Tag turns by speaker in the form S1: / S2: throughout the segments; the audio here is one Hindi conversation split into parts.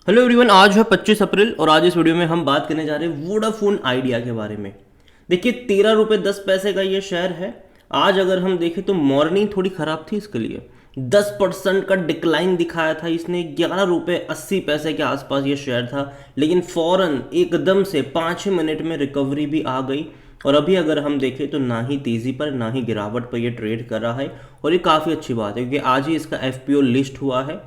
S1: हेलो एवरीवन, आज है 25 अप्रैल और आज इस वीडियो में हम बात करने जा रहे हैं वोडाफोन आइडिया के बारे में। देखिए 13 रुपये 10 पैसे का ये शेयर है। आज अगर हम देखें तो मॉर्निंग थोड़ी ख़राब थी इसके लिए, 10% का डिक्लाइन दिखाया था इसने। 11 रुपये 80 पैसे के आसपास ये शेयर था, लेकिन फ़ौरन एकदम से 5 मिनट में रिकवरी भी आ गई। और अभी अगर हम देखें तो ना ही तेज़ी पर ना ही गिरावट पर ये ट्रेड कर रहा है, और ये काफ़ी अच्छी बात है क्योंकि आज ही इसका FPO लिस्ट हुआ है।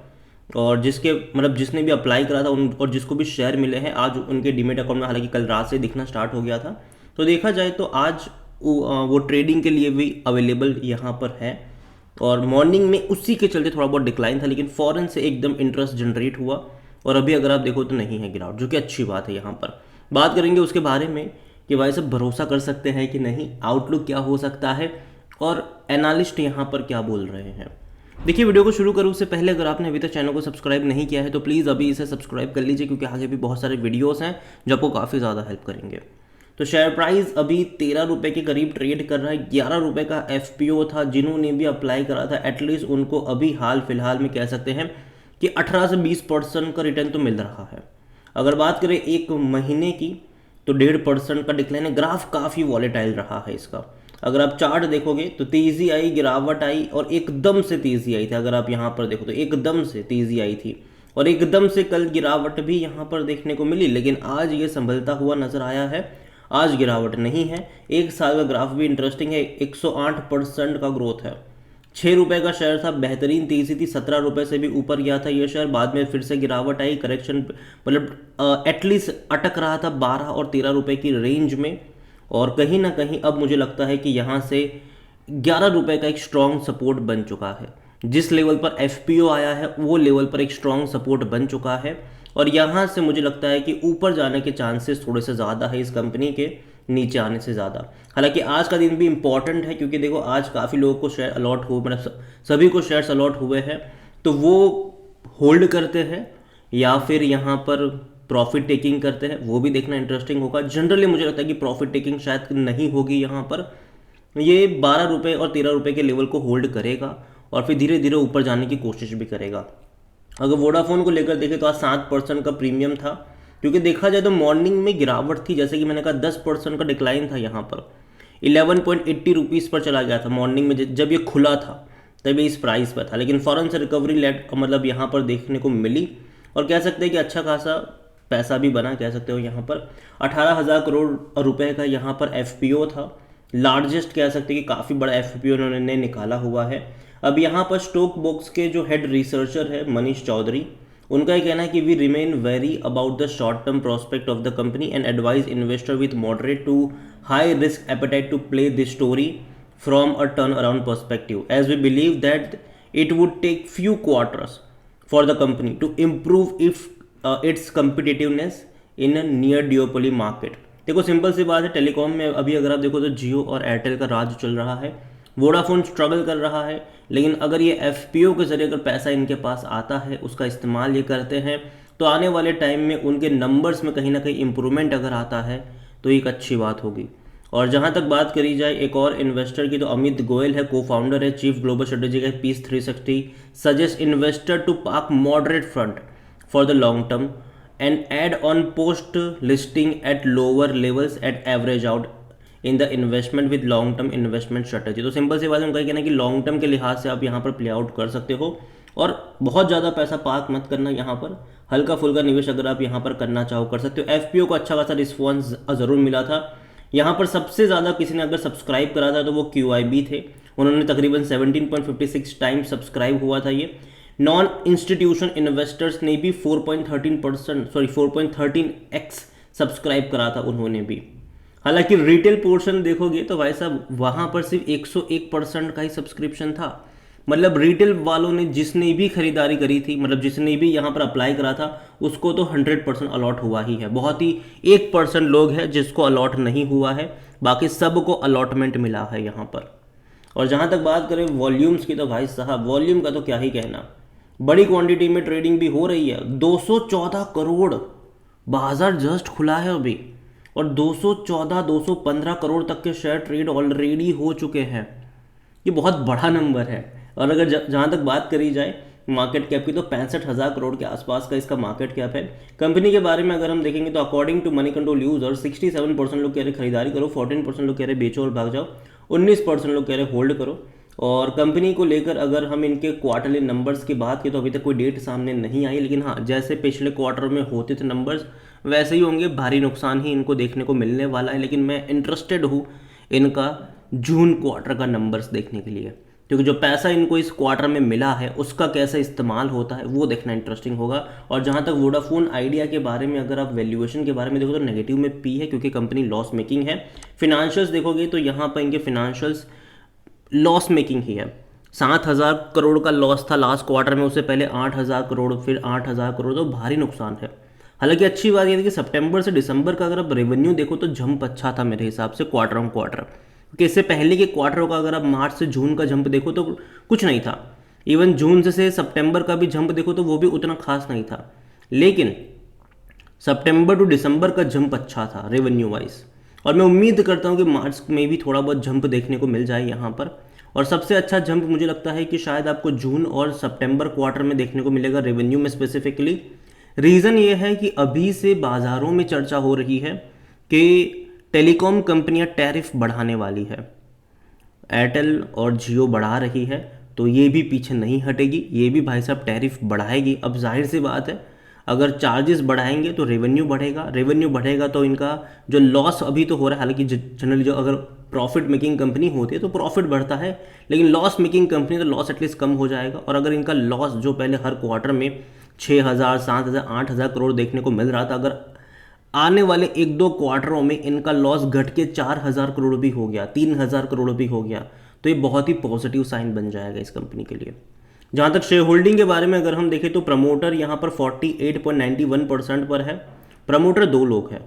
S1: और जिसके मतलब जिसने भी अप्लाई करा था उन और जिसको भी शेयर मिले हैं आज उनके डीमेट अकाउंट में, हालांकि कल रात से दिखना स्टार्ट हो गया था। तो देखा जाए तो आज वो ट्रेडिंग के लिए भी अवेलेबल यहाँ पर है। और मॉर्निंग में उसी के चलते थोड़ा बहुत डिक्लाइन था, लेकिन फ़ौरन से एकदम इंटरेस्ट जनरेट हुआ और अभी अगर आप देखो तो नहीं है गिरावट, जो कि अच्छी बात है। यहाँ पर बात करेंगे उसके बारे में कि भाई सब भरोसा कर सकते हैं कि नहीं, आउटलुक क्या हो सकता है और एनालिस्ट यहाँ पर क्या बोल रहे हैं। देखिए वीडियो को शुरू करूँ उससे पहले अगर आपने अभी तक चैनल को सब्सक्राइब नहीं किया है तो प्लीज़ अभी इसे सब्सक्राइब कर लीजिए, क्योंकि आगे भी बहुत सारे वीडियोस हैं जो आपको काफ़ी ज़्यादा हेल्प करेंगे। तो शेयर प्राइस अभी 13 रुपये के करीब ट्रेड कर रहा है। 11 रुपये का FPO था। जिन्होंने भी अप्लाई करा था एटलीस्ट उनको अभी हाल फिलहाल में कह सकते हैं कि 18 से 20% का रिटर्न तो मिल रहा है। अगर बात करें एक महीने की तो 1.5% का डिक्लाइन है। ग्राफ काफ़ी वॉलेटाइल रहा है इसका। अगर आप चार्ट देखोगे तो तेज़ी आई, गिरावट आई और एकदम से तेज़ी आई थी। अगर आप यहाँ पर देखो तो एकदम से तेज़ी आई थी और एकदम से कल गिरावट भी यहाँ पर देखने को मिली, लेकिन आज ये संभलता हुआ नज़र आया है। आज गिरावट नहीं है। एक साल का ग्राफ भी इंटरेस्टिंग है, 108% का ग्रोथ है। 6 रुपये का शेयर था, बेहतरीन तेज़ी थी, 17 रुपये से भी ऊपर गया था ये शेयर। बाद में फिर से गिरावट आई, करेक्शन मतलब एटलीस्ट अटक रहा था 12 और 13 रुपये की रेंज में। और कहीं ना कहीं अब मुझे लगता है कि यहाँ से 11 रुपये का एक स्ट्रॉन्ग सपोर्ट बन चुका है। जिस लेवल पर FPO आया है वो लेवल पर एक स्ट्रॉन्ग सपोर्ट बन चुका है, और यहाँ से मुझे लगता है कि ऊपर जाने के चांसेस थोड़े से ज़्यादा है इस कंपनी के नीचे आने से ज़्यादा। हालांकि आज का दिन भी इंपॉर्टेंट है क्योंकि देखो आज काफ़ी लोगों को शेयर अलॉट हो, मतलब सभी को शेयर्स अलॉट हुए हैं, तो वो होल्ड करते हैं या फिर यहाँ पर प्रॉफिट टेकिंग करते हैं, वो भी देखना इंटरेस्टिंग होगा। जनरली मुझे लगता है कि प्रॉफिट टेकिंग शायद नहीं होगी यहाँ पर। ये 12 रुपये और 13 रुपये के लेवल को होल्ड करेगा और फिर धीरे धीरे ऊपर जाने की कोशिश भी करेगा। अगर वोडाफोन को लेकर देखें तो आज 7% का प्रीमियम था, क्योंकि देखा जाए तो मॉर्निंग में गिरावट थी। जैसे कि मैंने कहा 10% का डिक्लाइन था यहाँ पर, 11.80 रुपीज़ पर चला गया था मॉर्निंग में। जब ये खुला था तभी इस प्राइस पर था, लेकिन फ़ौरन से रिकवरी लेट मतलब यहाँ पर देखने को मिली और कह सकते हैं कि अच्छा खासा पैसा भी बना, कह सकते हो। यहाँ पर 18,000 करोड़ रुपए का यहाँ पर FPO था। लार्जेस्ट कह सकते हैं कि काफ़ी बड़ा FPO उन्होंने निकाला हुआ है। अब यहाँ पर स्टॉक बॉक्स के जो हेड रिसर्चर है मनीष चौधरी, उनका ये कहना है कि we remain wary about the short term prospect of the company and advise investor with moderate to high risk appetite to play this story from a turn around perspective, as we believe that it would take few quarters for the company to improve its competitiveness in near duopoly market. देखो सिंपल सी बात है, टेलीकॉम में अभी अगर आप देखो तो जियो और एयरटेल का राज चल रहा है। वोडाफोन स्ट्रगल कर रहा है, लेकिन अगर ये FPO के जरिए अगर पैसा इनके पास आता है, उसका इस्तेमाल ये करते हैं, तो आने वाले टाइम में उनके नंबर्स में कहीं ना कहीं इंप्रूवमेंट अगर आता है तो एक अच्छी बात होगी। और जहाँ तक बात करी जाए एक और इन्वेस्टर की, तो अमित गोयल है, को फाउंडर है, चीफ ग्लोबल स्ट्रेटेजी है Pace 360, suggest investor to park moderate fund for the long term and add on post listing at lower levels at average out in the investment with long term investment strategy। तो सिंपल सी बात है, उनका कहना है कि लॉन्ग टर्म के लिहाज से आप यहाँ पर प्ले आउट कर सकते हो और बहुत ज़्यादा पैसा पार्क मत करना। यहाँ पर हल्का फुल्का निवेश अगर आप यहाँ पर करना चाहो कर सकते हो। FPO को अच्छा खासा रिस्पॉन्स ज़रूर मिला था। यहाँ पर सबसे ज़्यादा किसी ने अगर सब्सक्राइब करा था तो वो QIB थे, उन्होंने तकरीबन 17.56 टाइम सब्सक्राइब हुआ था ये। नॉन इंस्टीट्यूशन इन्वेस्टर्स ने भी 4.13x सब्सक्राइब करा था उन्होंने भी। हालांकि रिटेल पोर्शन देखोगे तो भाई साहब वहाँ पर सिर्फ 101% का ही सब्सक्रिप्शन था। मतलब रिटेल वालों ने जिसने भी खरीदारी करी थी, मतलब जिसने भी यहाँ पर अप्लाई करा था, उसको तो 100% अलॉट हुआ ही है। बहुत ही 1% लोग हैं जिसको अलॉट नहीं हुआ है, बाकी सबको अलॉटमेंट मिला है यहाँ पर। और जहाँ तक बात करें वॉल्यूम्स की, तो भाई साहब वॉल्यूम का तो क्या ही कहना, बड़ी क्वांटिटी में ट्रेडिंग भी हो रही है। 214 करोड़ बाजार जस्ट खुला है अभी, और 214-215 करोड़ तक के शेयर ट्रेड ऑलरेडी हो चुके हैं। ये बहुत बड़ा नंबर है। और अगर जहाँ तक बात करी जाए मार्केट कैप की तो 65,000 करोड़ के आसपास का इसका मार्केट कैप है। कंपनी के बारे में अगर हम देखेंगे तो according to Moneycontrol user 67% लोग कह रहे खरीदारी करो, 14% लोग कह रहे बेचो और भाग जाओ, 19% लोग कह रहे होल्ड करो। और कंपनी को लेकर अगर हम इनके क्वार्टरली नंबर्स की बात करें तो अभी तक कोई डेट सामने नहीं आई, लेकिन हाँ जैसे पिछले क्वार्टर में होते थे नंबर्स वैसे ही होंगे, भारी नुकसान ही इनको देखने को मिलने वाला है। लेकिन मैं इंटरेस्टेड हूँ इनका जून क्वार्टर का नंबर्स देखने के लिए, क्योंकि जो पैसा इनको इस क्वार्टर में मिला है उसका कैसे इस्तेमाल होता है वो देखना इंटरेस्टिंग होगा। और जहाँ तक वोडाफोन आइडिया के बारे में अगर आप वैल्यूएशन के बारे में देखो तो नेगेटिव में पी है, क्योंकि कंपनी लॉस मेकिंग है। फिनेंशियल्स देखोगे तो यहाँ पर इनके फिनेंशियल्स लॉस मेकिंग ही है। 7,000 करोड़ का लॉस था लास्ट क्वार्टर में, उससे पहले 8,000 करोड़, फिर 8,000 करोड़, तो भारी नुकसान है। हालांकि अच्छी बात यह थी कि सितंबर से दिसंबर का अगर आप रेवेन्यू देखो तो जंप अच्छा था मेरे हिसाब से क्वार्टर ऑन क्वार्टर, क्योंकि इससे पहले के क्वार्टरों का अगर आप मार्च से जून का जंप देखो तो कुछ नहीं था। इवन जून से सितंबर का भी जंप देखो तो वो भी उतना खास नहीं था, लेकिन सितंबर टू दिसंबर का जंप अच्छा था रेवेन्यू वाइज। और मैं उम्मीद करता हूँ कि मार्च में भी थोड़ा बहुत जंप देखने को मिल जाए यहाँ पर। और सबसे अच्छा जंप मुझे लगता है कि शायद आपको जून और सितंबर क्वार्टर में देखने को मिलेगा रेवेन्यू में स्पेसिफिकली। रीज़न ये है कि अभी से बाज़ारों में चर्चा हो रही है कि टेलीकॉम कंपनियां टैरिफ बढ़ाने वाली है, एयरटेल और जियो बढ़ा रही है, तो ये भी पीछे नहीं हटेगी, ये भी भाई साहब टैरिफ बढ़ाएगी। अब जाहिर सी बात है अगर चार्जेस बढ़ाएंगे तो रेवेन्यू बढ़ेगा, रेवेन्यू बढ़ेगा तो इनका जो लॉस अभी तो हो रहा है, हालांकि जनरली जो अगर प्रॉफिट मेकिंग कंपनी होती है तो प्रॉफिट बढ़ता है, लेकिन लॉस मेकिंग कंपनी तो लॉस एटलीस्ट कम हो जाएगा। और अगर इनका लॉस जो पहले हर क्वार्टर में 6,000, 7,000, 8,000 करोड़ देखने को मिल रहा था, अगर आने वाले 1-2 क्वार्टरों में इनका लॉस घट के 4,000 करोड़ भी हो गया, 3,000 करोड़ भी हो गया, तो ये बहुत ही पॉजिटिव साइन बन जाएगा इस कंपनी के लिए। जहाँ तक शेयर होल्डिंग के बारे में अगर हम देखें तो प्रमोटर यहाँ पर 48.91% पर है। प्रमोटर 2 लोग हैं,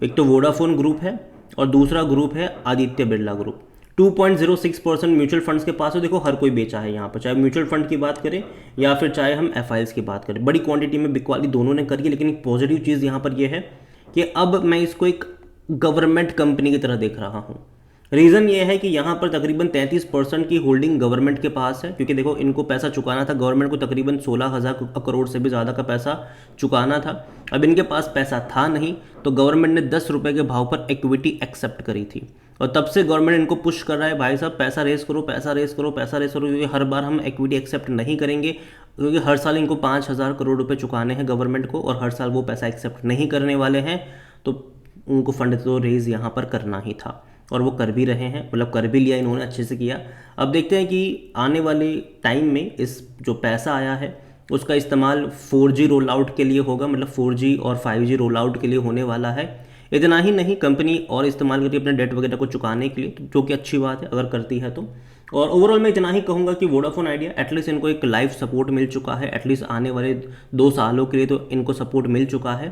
S1: एक तो वोडाफोन ग्रुप है और दूसरा ग्रुप है Aditya Birla group. 2.06% mutual funds के पास है। देखो हर कोई बेचा है यहाँ पर, चाहे म्यूचुअल फंड की बात करें या फिर चाहे हम एफआईएल्स की बात करें, बड़ी क्वांटिटी में बिकवाली दोनों ने करी है। लेकिन एक पॉजिटिव चीज़ यहाँ पर यह है कि अब मैं इसको एक गवर्नमेंट कंपनी की तरह देख रहा हूँ। रीज़न ये है कि यहाँ पर तकरीबन 33% की होल्डिंग गवर्नमेंट के पास है, क्योंकि देखो इनको पैसा चुकाना था, गवर्नमेंट को तकरीबन 16,000 करोड़ से भी ज़्यादा का पैसा चुकाना था। अब इनके पास पैसा था नहीं, तो गवर्नमेंट ने 10 रुपये के भाव पर इक्विटी एक्सेप्ट करी थी, और तब से गवर्नमेंट इनको पुश कर रहा है, भाई साहब पैसा रेस करो, पैसा रेस करो, पैसा रेस करो, क्योंकि हर बार हम इक्विटी एक्सेप्ट नहीं करेंगे, क्योंकि हर साल इनको 5,000 करोड़ रुपये चुकाने हैं गवर्नमेंट को, और हर साल वो पैसा एक्सेप्ट नहीं करने वाले हैं, तो उनको फंड तो रेज यहाँ पर करना ही था, और वो कर भी रहे हैं, मतलब कर भी लिया इन्होंने, अच्छे से किया। अब देखते हैं कि आने वाले टाइम में इस जो पैसा आया है उसका इस्तेमाल 4G रोल आउट के लिए होगा, मतलब 4G और 5G रोल आउट के लिए होने वाला है। इतना ही नहीं, कंपनी और इस्तेमाल करती है अपने डेट वगैरह को चुकाने के लिए, जो कि अच्छी बात है अगर करती है तो। और ओवरऑल मैं इतना ही कहूँगा कि वोडाफोन आइडिया एटलीस्ट इनको एक लाइफ सपोर्ट मिल चुका है, एटलीस्ट आने वाले 2 सालों के लिए तो इनको सपोर्ट मिल चुका है।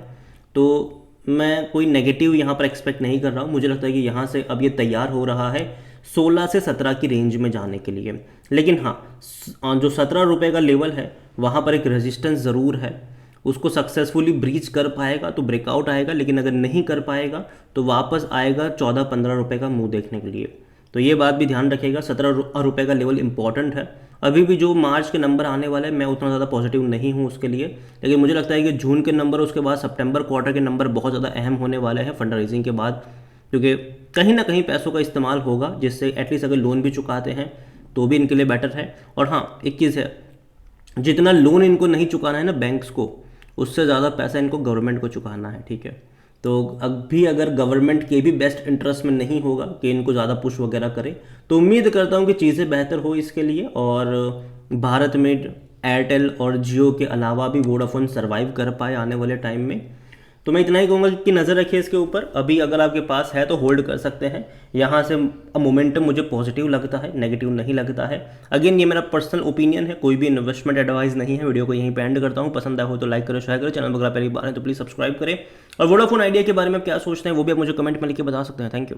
S1: तो मैं कोई नेगेटिव यहाँ पर एक्सपेक्ट नहीं कर रहा हूँ। मुझे लगता है कि यहाँ से अब ये तैयार हो रहा है 16 से 17 की रेंज में जाने के लिए। लेकिन हाँ, जो 17 रुपये का लेवल है वहाँ पर एक रेजिस्टेंस ज़रूर है, उसको सक्सेसफुली ब्रीच कर पाएगा तो ब्रेकआउट आएगा, लेकिन अगर नहीं कर पाएगा तो वापस आएगा 14-15 रुपये का मुंह देखने के लिए। तो ये बात भी ध्यान रखिएगा, 17 रुपये का लेवल इंपॉर्टेंट है। अभी भी जो मार्च के नंबर आने वाले हैं मैं उतना ज़्यादा पॉजिटिव नहीं हूँ उसके लिए, लेकिन मुझे लगता है कि जून के नंबर, उसके बाद सितंबर क्वार्टर के नंबर बहुत ज़्यादा अहम होने वाले हैं फंड रेजिंग के बाद, क्योंकि कहीं ना कहीं पैसों का इस्तेमाल होगा, जिससे एटलीस्ट अगर लोन भी चुकाते हैं तो भी इनके लिए बेटर है। और हाँ, एक चीज़ है, जितना लोन इनको नहीं चुकाना है ना बैंक्स को, उससे ज़्यादा पैसा इनको गवर्नमेंट को चुकाना है, ठीक है। तो अभी अगर गवर्नमेंट के भी बेस्ट इंटरेस्ट में नहीं होगा कि इनको ज़्यादा पुश वगैरह करे, तो उम्मीद करता हूँ कि चीज़ें बेहतर हो इसके लिए, और भारत में एयरटेल और जियो के अलावा भी वोडाफोन सर्वाइव कर पाए आने वाले टाइम में। तो मैं इतना ही कहूँगा कि नज़र रखिए इसके ऊपर। अभी अगर आपके पास है तो होल्ड कर सकते हैं, यहाँ से मोमेंटम मुझे पॉजिटिव लगता है, नेगेटिव नहीं लगता है। अगेन ये मेरा पर्सनल ओपिनियन है, कोई भी इन्वेस्टमेंट एडवाइस नहीं है। वीडियो को यहीं पे एंड करता हूँ। पसंद आया हो तो लाइक करो, शेयर करो, चैनल पर पहली बार है तो प्लीज़ सब्सक्राइब करें। और वोडाफोन आइडिया के बारे में क्या सोचते हैं वो भी आप मुझे कमेंट में लिख के बता सकते हैं। Thank you.